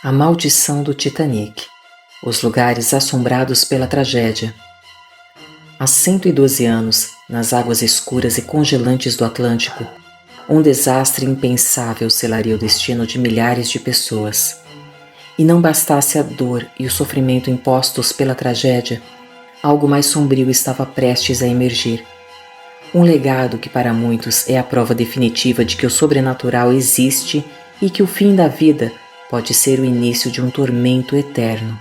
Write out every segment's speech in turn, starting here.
A maldição do Titanic. Os lugares assombrados pela tragédia. Há 112 anos, nas águas escuras e congelantes do Atlântico, um desastre impensável selaria o destino de milhares de pessoas. E não bastasse a dor e o sofrimento impostos pela tragédia, algo mais sombrio estava prestes a emergir. Um legado que para muitos é a prova definitiva de que o sobrenatural existe e que o fim da vida pode ser o início de um tormento eterno.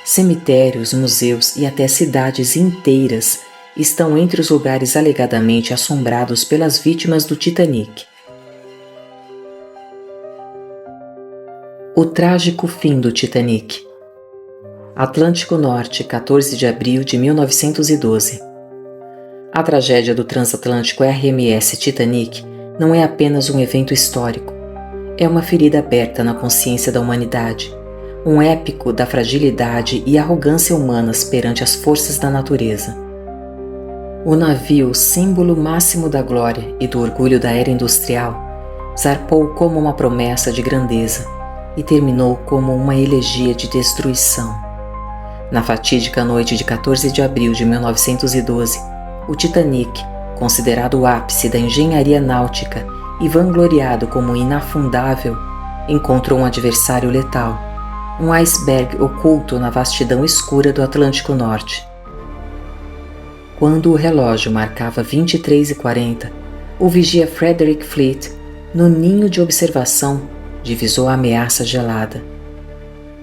Cemitérios, museus e até cidades inteiras estão entre os lugares alegadamente assombrados pelas vítimas do Titanic. O trágico fim do Titanic. Atlântico Norte, 14 de abril de 1912. A tragédia do transatlântico RMS Titanic não é apenas um evento histórico. É uma ferida aberta na consciência da humanidade, um épico da fragilidade e arrogância humanas perante as forças da natureza. O navio, símbolo máximo da glória e do orgulho da era industrial, zarpou como uma promessa de grandeza e terminou como uma elegia de destruição. Na fatídica noite de 14 de abril de 1912, o Titanic, considerado o ápice da engenharia náutica e vangloriado como inafundável, encontrou um adversário letal, um iceberg oculto na vastidão escura do Atlântico Norte. Quando o relógio marcava 23h40, o vigia Frederick Fleet, no ninho de observação, divisou a ameaça gelada.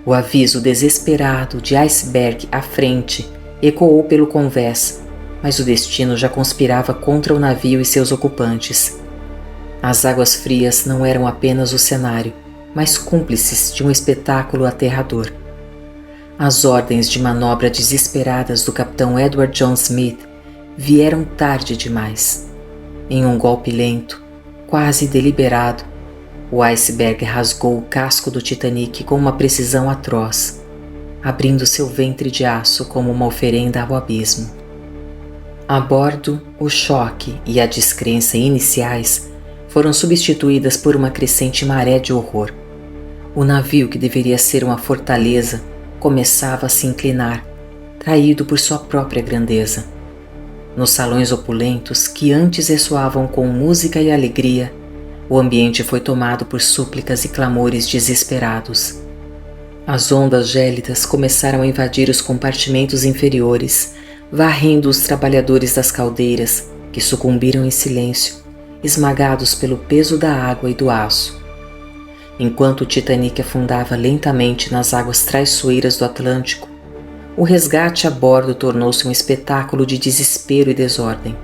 O aviso desesperado de iceberg à frente ecoou pelo convés, mas o destino já conspirava contra o navio e seus ocupantes. As águas frias não eram apenas o cenário, mas cúmplices de um espetáculo aterrador. As ordens de manobra desesperadas do capitão Edward John Smith vieram tarde demais. Em um golpe lento, quase deliberado, o iceberg rasgou o casco do Titanic com uma precisão atroz, abrindo seu ventre de aço como uma oferenda ao abismo. A bordo, o choque e a descrença iniciais foram substituídas por uma crescente maré de horror. O navio, que deveria ser uma fortaleza, começava a se inclinar, traído por sua própria grandeza. Nos salões opulentos, que antes ressoavam com música e alegria, o ambiente foi tomado por súplicas e clamores desesperados. As ondas gélidas começaram a invadir os compartimentos inferiores, varrendo os trabalhadores das caldeiras, que sucumbiram em silêncio, esmagados pelo peso da água e do aço. Enquanto o Titanic afundava lentamente nas águas traiçoeiras do Atlântico, o resgate a bordo tornou-se um espetáculo de desespero e desordem.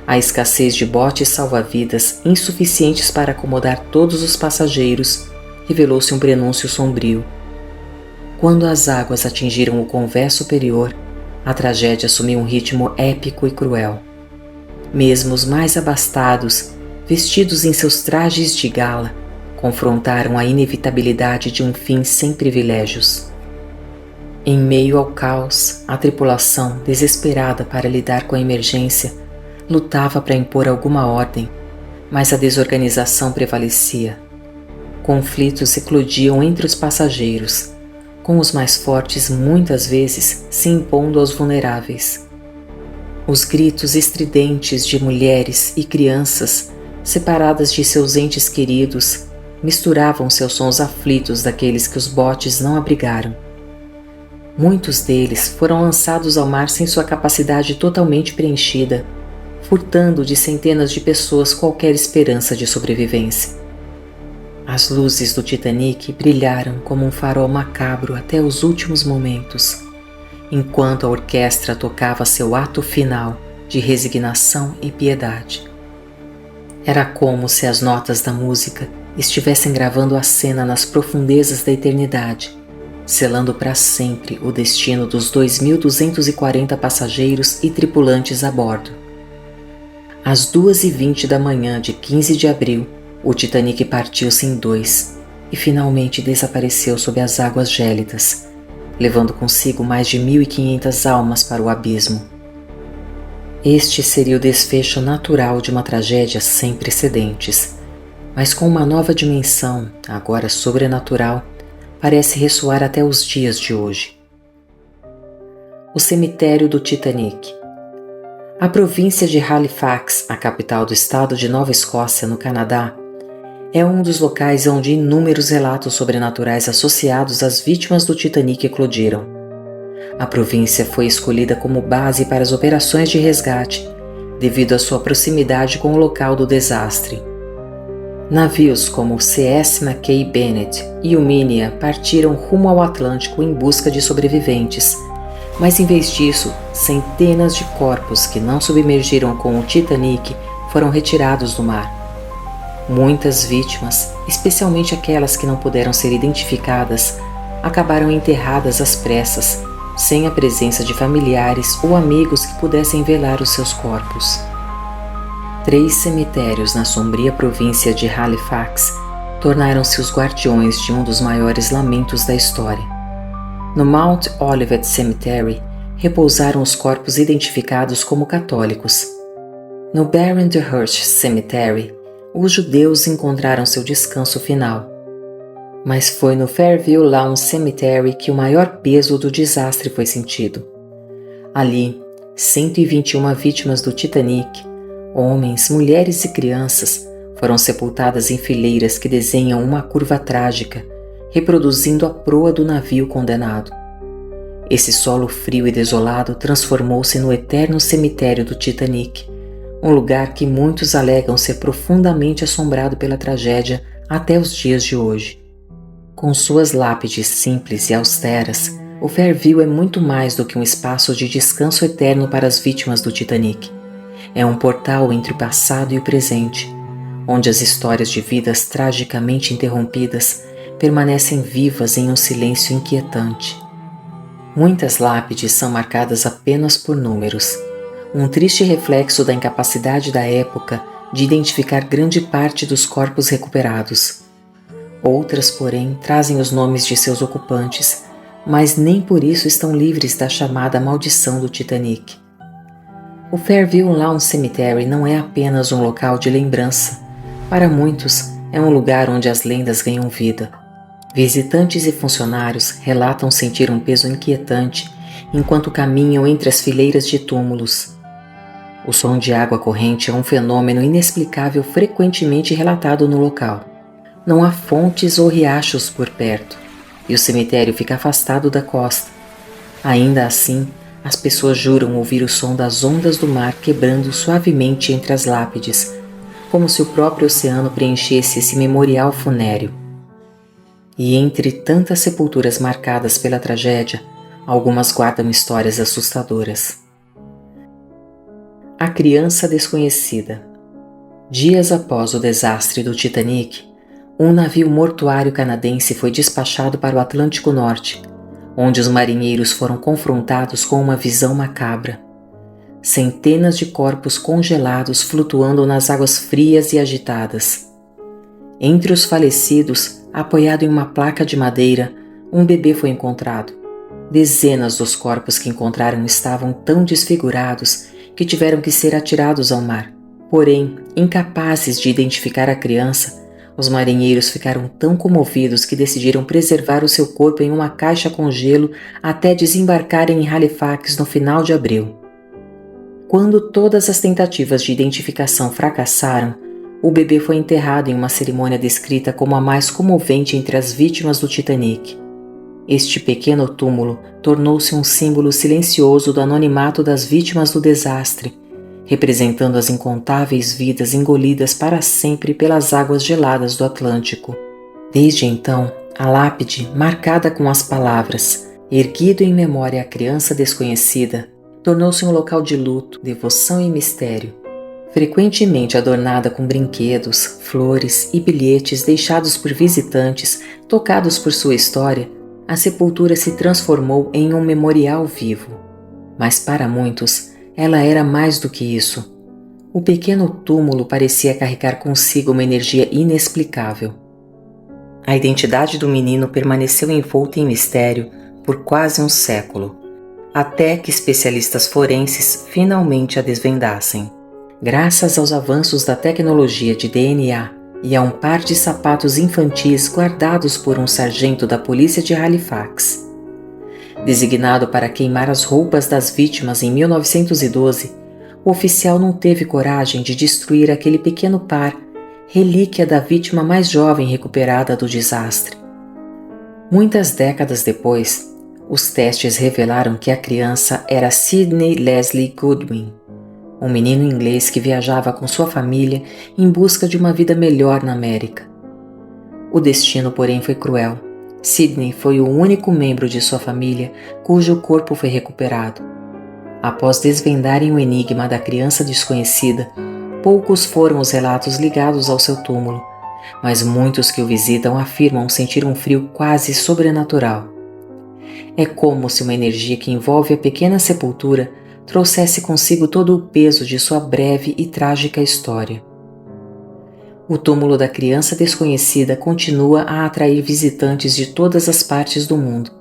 A escassez de botes salva-vidas insuficientes para acomodar todos os passageiros revelou-se um prenúncio sombrio. Quando as águas atingiram o convés superior, a tragédia assumiu um ritmo épico e cruel. Mesmo os mais abastados, vestidos em seus trajes de gala, confrontaram a inevitabilidade de um fim sem privilégios. Em meio ao caos, a tripulação, desesperada para lidar com a emergência, lutava para impor alguma ordem, mas a desorganização prevalecia. Conflitos eclodiam entre os passageiros, com os mais fortes muitas vezes se impondo aos vulneráveis. Os gritos estridentes de mulheres e crianças, separadas de seus entes queridos, misturavam-se aos sons aflitos daqueles que os botes não abrigaram. Muitos deles foram lançados ao mar sem sua capacidade totalmente preenchida, furtando de centenas de pessoas qualquer esperança de sobrevivência. As luzes do Titanic brilharam como um farol macabro até os últimos momentos, enquanto a orquestra tocava seu ato final de resignação e piedade. Era como se as notas da música estivessem gravando a cena nas profundezas da eternidade, selando para sempre o destino dos 2.240 passageiros e tripulantes a bordo. Às 2h20 da manhã de 15 de abril, o Titanic partiu-se em dois e finalmente desapareceu sob as águas gélidas, levando consigo mais de 1.500 almas para o abismo. Este seria o desfecho natural de uma tragédia sem precedentes, mas com uma nova dimensão, agora sobrenatural, parece ressoar até os dias de hoje. O cemitério do Titanic. A província de Halifax, a capital do estado de Nova Escócia, no Canadá, é um dos locais onde inúmeros relatos sobrenaturais associados às vítimas do Titanic eclodiram. A província foi escolhida como base para as operações de resgate, devido à sua proximidade com o local do desastre. Navios como o C.S. Mackay Bennett e o Minia partiram rumo ao Atlântico em busca de sobreviventes, mas em vez disso, centenas de corpos que não submergiram com o Titanic foram retirados do mar. Muitas vítimas, especialmente aquelas que não puderam ser identificadas, acabaram enterradas às pressas, sem a presença de familiares ou amigos que pudessem velar os seus corpos. 3 cemitérios na sombria província de Halifax tornaram-se os guardiões de um dos maiores lamentos da história. No Mount Olivet Cemetery, repousaram os corpos identificados como católicos. No Barron-de-Hirsch Cemetery, os judeus encontraram seu descanso final. Mas foi no Fairview Lawn Cemetery que o maior peso do desastre foi sentido. Ali, 121 vítimas do Titanic, homens, mulheres e crianças, foram sepultadas em fileiras que desenham uma curva trágica, reproduzindo a proa do navio condenado. Esse solo frio e desolado transformou-se no eterno cemitério do Titanic, um lugar que muitos alegam ser profundamente assombrado pela tragédia até os dias de hoje. Com suas lápides simples e austeras, o Fairview é muito mais do que um espaço de descanso eterno para as vítimas do Titanic. É um portal entre o passado e o presente, onde as histórias de vidas tragicamente interrompidas permanecem vivas em um silêncio inquietante. Muitas lápides são marcadas apenas por números, um triste reflexo da incapacidade da época de identificar grande parte dos corpos recuperados. Outras, porém, trazem os nomes de seus ocupantes, mas nem por isso estão livres da chamada maldição do Titanic. O Fairview Lawn Cemetery não é apenas um local de lembrança. Para muitos, é um lugar onde as lendas ganham vida. Visitantes e funcionários relatam sentir um peso inquietante enquanto caminham entre as fileiras de túmulos. O som de água corrente é um fenômeno inexplicável frequentemente relatado no local. Não há fontes ou riachos por perto, e o cemitério fica afastado da costa. Ainda assim, as pessoas juram ouvir o som das ondas do mar quebrando suavemente entre as lápides, como se o próprio oceano preenchesse esse memorial funéreo. E entre tantas sepulturas marcadas pela tragédia, algumas guardam histórias assustadoras. A criança desconhecida. Dias após o desastre do Titanic, um navio mortuário canadense foi despachado para o Atlântico Norte, onde os marinheiros foram confrontados com uma visão macabra. Centenas de corpos congelados flutuando nas águas frias e agitadas. Entre os falecidos, apoiado em uma placa de madeira, um bebê foi encontrado. Dezenas dos corpos que encontraram estavam tão desfigurados que tiveram que ser atirados ao mar. Porém, incapazes de identificar a criança, os marinheiros ficaram tão comovidos que decidiram preservar o seu corpo em uma caixa com gelo até desembarcarem em Halifax no final de abril. Quando todas as tentativas de identificação fracassaram, o bebê foi enterrado em uma cerimônia descrita como a mais comovente entre as vítimas do Titanic. Este pequeno túmulo tornou-se um símbolo silencioso do anonimato das vítimas do desastre, representando as incontáveis vidas engolidas para sempre pelas águas geladas do Atlântico. Desde então, a lápide, marcada com as palavras "Erguido em memória à criança desconhecida", tornou-se um local de luto, devoção e mistério. Frequentemente adornada com brinquedos, flores e bilhetes deixados por visitantes tocados por sua história, a sepultura se transformou em um memorial vivo. Mas para muitos, ela era mais do que isso. O pequeno túmulo parecia carregar consigo uma energia inexplicável. A identidade do menino permaneceu envolta em mistério por quase um século, até que especialistas forenses finalmente a desvendassem. Graças aos avanços da tecnologia de DNA, e a um par de sapatos infantis guardados por um sargento da polícia de Halifax. Designado para queimar as roupas das vítimas em 1912, o oficial não teve coragem de destruir aquele pequeno par, relíquia da vítima mais jovem recuperada do desastre. Muitas décadas depois, os testes revelaram que a criança era Sidney Leslie Goodwin, um menino inglês que viajava com sua família em busca de uma vida melhor na América. O destino, porém, foi cruel. Sidney foi o único membro de sua família cujo corpo foi recuperado. Após desvendarem o enigma da criança desconhecida, poucos foram os relatos ligados ao seu túmulo, mas muitos que o visitam afirmam sentir um frio quase sobrenatural. É como se uma energia que envolve a pequena sepultura trouxesse consigo todo o peso de sua breve e trágica história. O túmulo da criança desconhecida continua a atrair visitantes de todas as partes do mundo.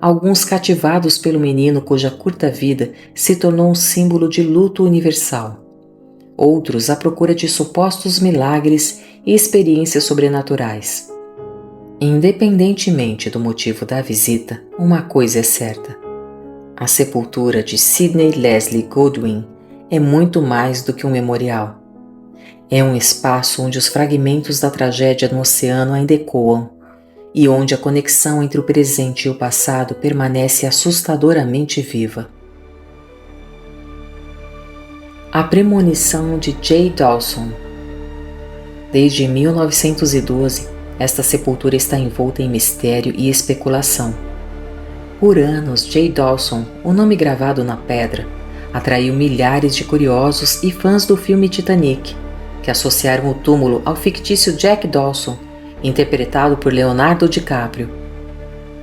Alguns cativados pelo menino cuja curta vida se tornou um símbolo de luto universal. Outros à procura de supostos milagres e experiências sobrenaturais. Independentemente do motivo da visita, uma coisa é certa. A sepultura de Sidney Leslie Goodwin é muito mais do que um memorial. É um espaço onde os fragmentos da tragédia no oceano ainda ecoam e onde a conexão entre o presente e o passado permanece assustadoramente viva. A premonição de J. Dawson. Desde 1912, esta sepultura está envolta em mistério e especulação. Por anos, J. Dawson, o nome gravado na pedra, atraiu milhares de curiosos e fãs do filme Titanic, que associaram o túmulo ao fictício Jack Dawson, interpretado por Leonardo DiCaprio.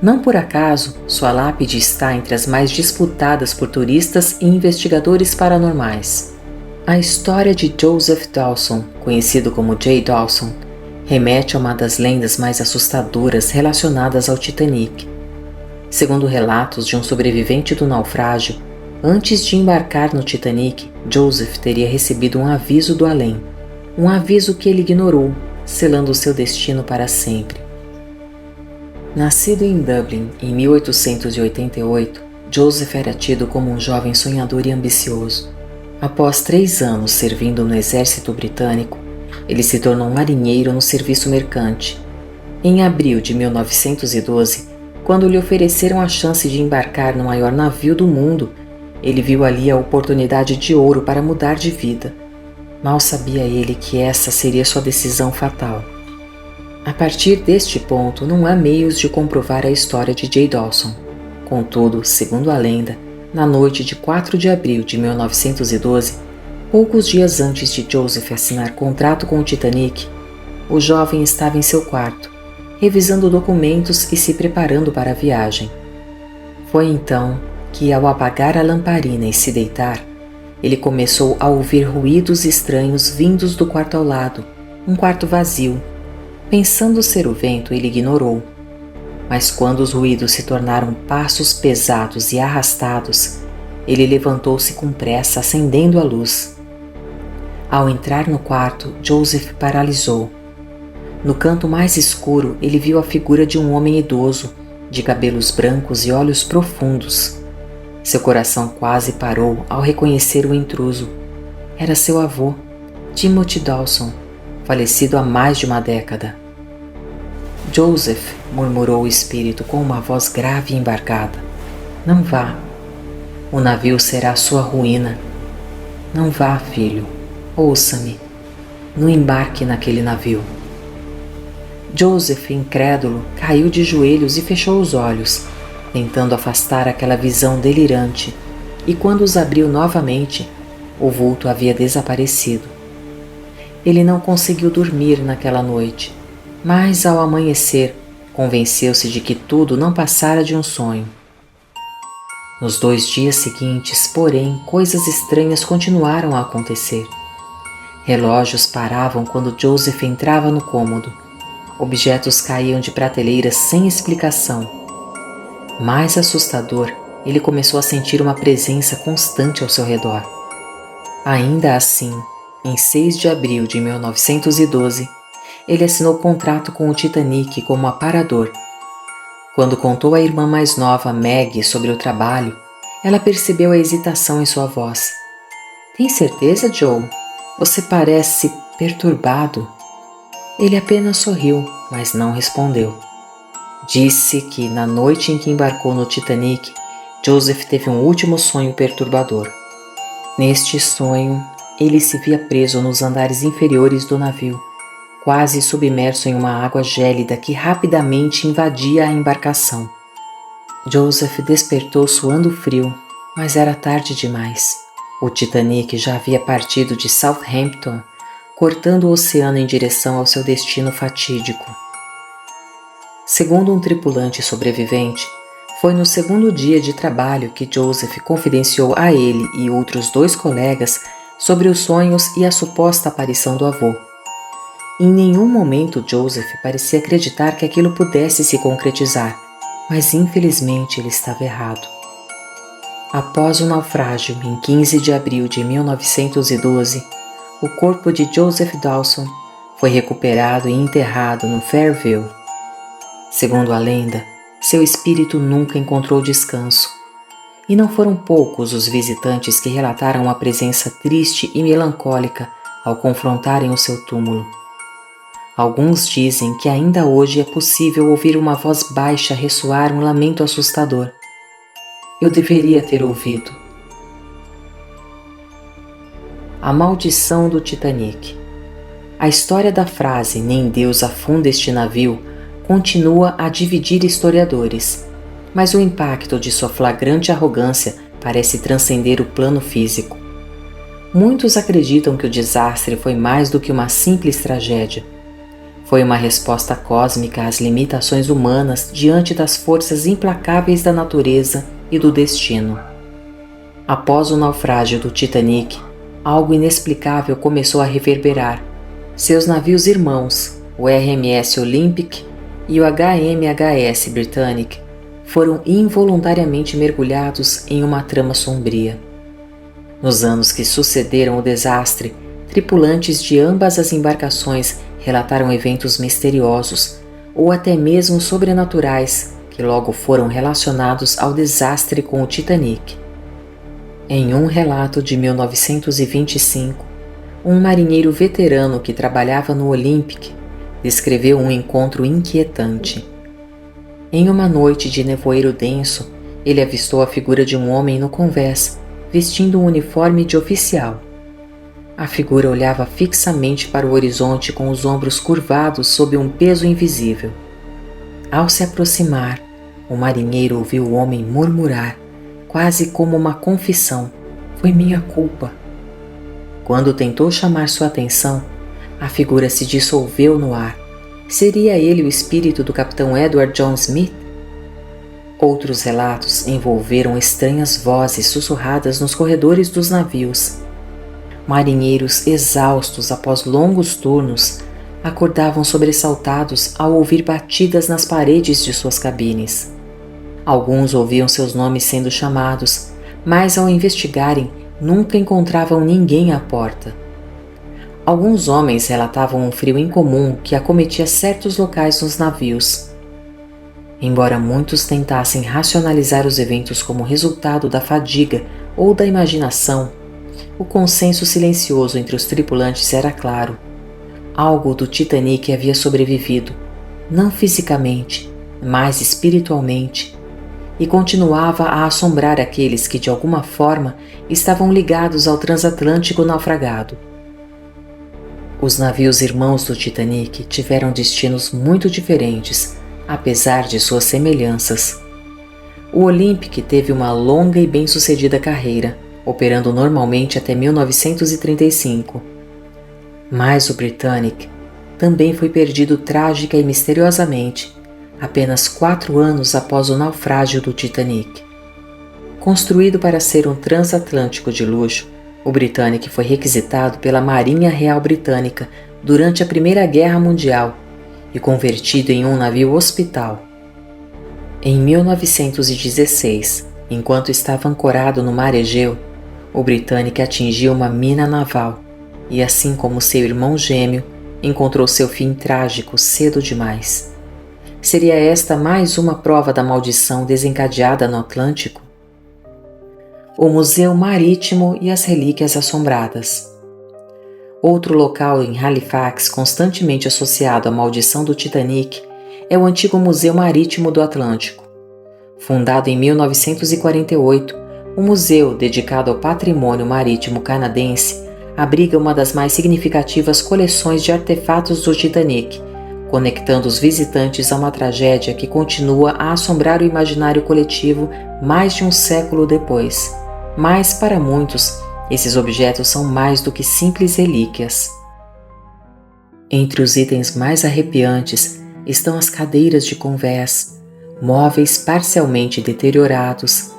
Não por acaso, sua lápide está entre as mais disputadas por turistas e investigadores paranormais. A história de Joseph Dawson, conhecido como J. Dawson, remete a uma das lendas mais assustadoras relacionadas ao Titanic. Segundo relatos de um sobrevivente do naufrágio, antes de embarcar no Titanic, Joseph teria recebido um aviso do além. Um aviso que ele ignorou, selando seu destino para sempre. Nascido em Dublin em 1888, Joseph era tido como um jovem sonhador e ambicioso. Após 3 anos servindo no exército britânico, ele se tornou marinheiro no serviço mercante. Em abril de 1912, quando lhe ofereceram a chance de embarcar no maior navio do mundo, ele viu ali a oportunidade de ouro para mudar de vida. Mal sabia ele que essa seria sua decisão fatal. A partir deste ponto, não há meios de comprovar a história de J. Dawson. Contudo, segundo a lenda, na noite de 4 de abril de 1912, poucos dias antes de Joseph assinar contrato com o Titanic, o jovem estava em seu quarto, revisando documentos e se preparando para a viagem. Foi então que, ao apagar a lamparina e se deitar, ele começou a ouvir ruídos estranhos vindos do quarto ao lado, um quarto vazio. Pensando ser o vento, ele ignorou. Mas quando os ruídos se tornaram passos pesados e arrastados, ele levantou-se com pressa, acendendo a luz. Ao entrar no quarto, Joseph paralisou. No canto mais escuro, ele viu a figura de um homem idoso, de cabelos brancos e olhos profundos. Seu coração quase parou ao reconhecer o intruso. Era seu avô, Timothy Dawson, falecido há mais de uma década. Joseph, murmurou o espírito com uma voz grave e embargada. Não vá. O navio será sua ruína. Não vá, filho. Ouça-me. Não embarque naquele navio. Joseph, incrédulo, caiu de joelhos e fechou os olhos, tentando afastar aquela visão delirante, e quando os abriu novamente, o vulto havia desaparecido. Ele não conseguiu dormir naquela noite, mas ao amanhecer, convenceu-se de que tudo não passara de um sonho. Nos 2 dias seguintes, porém, coisas estranhas continuaram a acontecer. Relógios paravam quando Joseph entrava no cômodo. Objetos caíam de prateleiras sem explicação. Mais assustador, ele começou a sentir uma presença constante ao seu redor. Ainda assim, em 6 de abril de 1912, ele assinou contrato com o Titanic como aparador. Quando contou à irmã mais nova, Meg, sobre o trabalho, ela percebeu a hesitação em sua voz. Tem certeza, Joe? Você parece perturbado. Ele apenas sorriu, mas não respondeu. Disse que, na noite em que embarcou no Titanic, Joseph teve um último sonho perturbador. Neste sonho, ele se via preso nos andares inferiores do navio, quase submerso em uma água gélida que rapidamente invadia a embarcação. Joseph despertou suando frio, mas era tarde demais. O Titanic já havia partido de Southampton, cortando o oceano em direção ao seu destino fatídico. Segundo um tripulante sobrevivente, foi no segundo dia de trabalho que Joseph confidenciou a ele e outros 2 colegas sobre os sonhos e a suposta aparição do avô. Em nenhum momento Joseph parecia acreditar que aquilo pudesse se concretizar, mas infelizmente ele estava errado. Após o naufrágio, em 15 de abril de 1912, o corpo de Joseph Dawson foi recuperado e enterrado no Fairview. Segundo a lenda, seu espírito nunca encontrou descanso, e não foram poucos os visitantes que relataram uma presença triste e melancólica ao confrontarem o seu túmulo. Alguns dizem que ainda hoje é possível ouvir uma voz baixa ressoar um lamento assustador. Eu deveria ter ouvido. A maldição do Titanic. A história da frase "Nem Deus afunda este navio" continua a dividir historiadores, mas o impacto de sua flagrante arrogância parece transcender o plano físico. Muitos acreditam que o desastre foi mais do que uma simples tragédia. Foi uma resposta cósmica às limitações humanas diante das forças implacáveis da natureza e do destino. Após o naufrágio do Titanic, algo inexplicável começou a reverberar. Seus navios irmãos, o RMS Olympic e o HMHS Britannic, foram involuntariamente mergulhados em uma trama sombria. Nos anos que sucederam o desastre, tripulantes de ambas as embarcações relataram eventos misteriosos ou até mesmo sobrenaturais que logo foram relacionados ao desastre com o Titanic. Em um relato de 1925, um marinheiro veterano que trabalhava no Olympic descreveu um encontro inquietante. Em uma noite de nevoeiro denso, ele avistou a figura de um homem no convés, vestindo um uniforme de oficial. A figura olhava fixamente para o horizonte com os ombros curvados sob um peso invisível. Ao se aproximar, o marinheiro ouviu o homem murmurar, quase como uma confissão: "Foi minha culpa." Quando tentou chamar sua atenção, a figura se dissolveu no ar. Seria ele o espírito do capitão Edward John Smith? Outros relatos envolveram estranhas vozes sussurradas nos corredores dos navios. Marinheiros exaustos após longos turnos acordavam sobressaltados ao ouvir batidas nas paredes de suas cabines. Alguns ouviam seus nomes sendo chamados, mas ao investigarem nunca encontravam ninguém à porta. Alguns homens relatavam um frio incomum que acometia certos locais nos navios. Embora muitos tentassem racionalizar os eventos como resultado da fadiga ou da imaginação, o consenso silencioso entre os tripulantes era claro. Algo do Titanic havia sobrevivido, não fisicamente, mas espiritualmente, e continuava a assombrar aqueles que de alguma forma estavam ligados ao transatlântico naufragado. Os navios irmãos do Titanic tiveram destinos muito diferentes, apesar de suas semelhanças. O Olympic teve uma longa e bem-sucedida carreira, operando normalmente até 1935. Mas o Britannic também foi perdido trágica e misteriosamente, apenas 4 anos após o naufrágio do Titanic. Construído para ser um transatlântico de luxo, o Britannic foi requisitado pela Marinha Real Britânica durante a Primeira Guerra Mundial e convertido em um navio hospital. Em 1916, enquanto estava ancorado no mar Egeu, o Britannic atingiu uma mina naval e, assim como seu irmão gêmeo, encontrou seu fim trágico cedo demais. Seria esta mais uma prova da maldição desencadeada no Atlântico? O Museu Marítimo e as Relíquias Assombradas. Outro local em Halifax constantemente associado à maldição do Titanic é o antigo Museu Marítimo do Atlântico. Fundado em 1948, o museu, dedicado ao patrimônio marítimo canadense, abriga uma das mais significativas coleções de artefatos do Titanic, conectando os visitantes a uma tragédia que continua a assombrar o imaginário coletivo mais de um século depois. Mas, para muitos, esses objetos são mais do que simples relíquias. Entre os itens mais arrepiantes estão as cadeiras de convés, móveis parcialmente deteriorados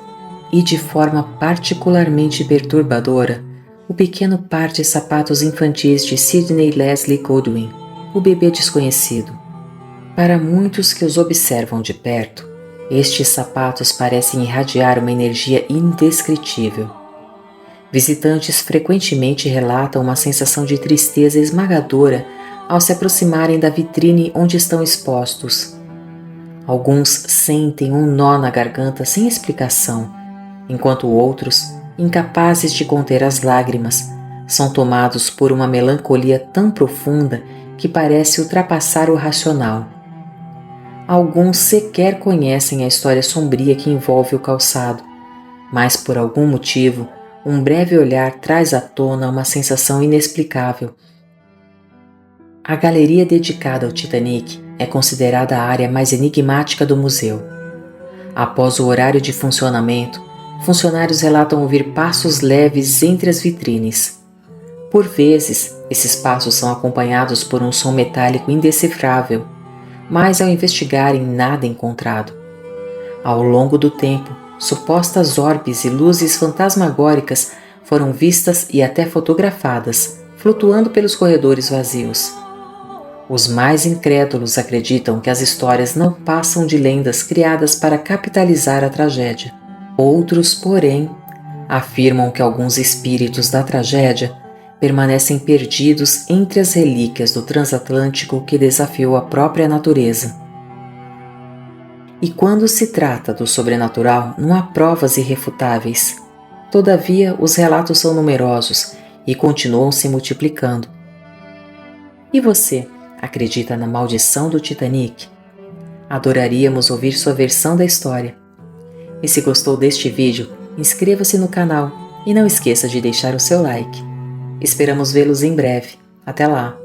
e, de forma particularmente perturbadora, o pequeno par de sapatos infantis de Sidney Leslie Goodwin, o bebê desconhecido. Para muitos que os observam de perto, estes sapatos parecem irradiar uma energia indescritível. Visitantes frequentemente relatam uma sensação de tristeza esmagadora ao se aproximarem da vitrine onde estão expostos. Alguns sentem um nó na garganta sem explicação, enquanto outros, incapazes de conter as lágrimas, são tomados por uma melancolia tão profunda que parece ultrapassar o racional. Alguns sequer conhecem a história sombria que envolve o calçado, mas por algum motivo, um breve olhar traz à tona uma sensação inexplicável. A galeria dedicada ao Titanic é considerada a área mais enigmática do museu. Após o horário de funcionamento, funcionários relatam ouvir passos leves entre as vitrines. Por vezes, esses passos são acompanhados por um som metálico indecifrável, mas ao investigarem nada é encontrado. Ao longo do tempo, supostas orbes e luzes fantasmagóricas foram vistas e até fotografadas, flutuando pelos corredores vazios. Os mais incrédulos acreditam que as histórias não passam de lendas criadas para capitalizar a tragédia. Outros, porém, afirmam que alguns espíritos da tragédia permanecem perdidos entre as relíquias do transatlântico que desafiou a própria natureza. E quando se trata do sobrenatural, não há provas irrefutáveis. Todavia, os relatos são numerosos e continuam se multiplicando. E você, acredita na maldição do Titanic? Adoraríamos ouvir sua versão da história. E se gostou deste vídeo, inscreva-se no canal e não esqueça de deixar o seu like. Esperamos vê-los em breve. Até lá!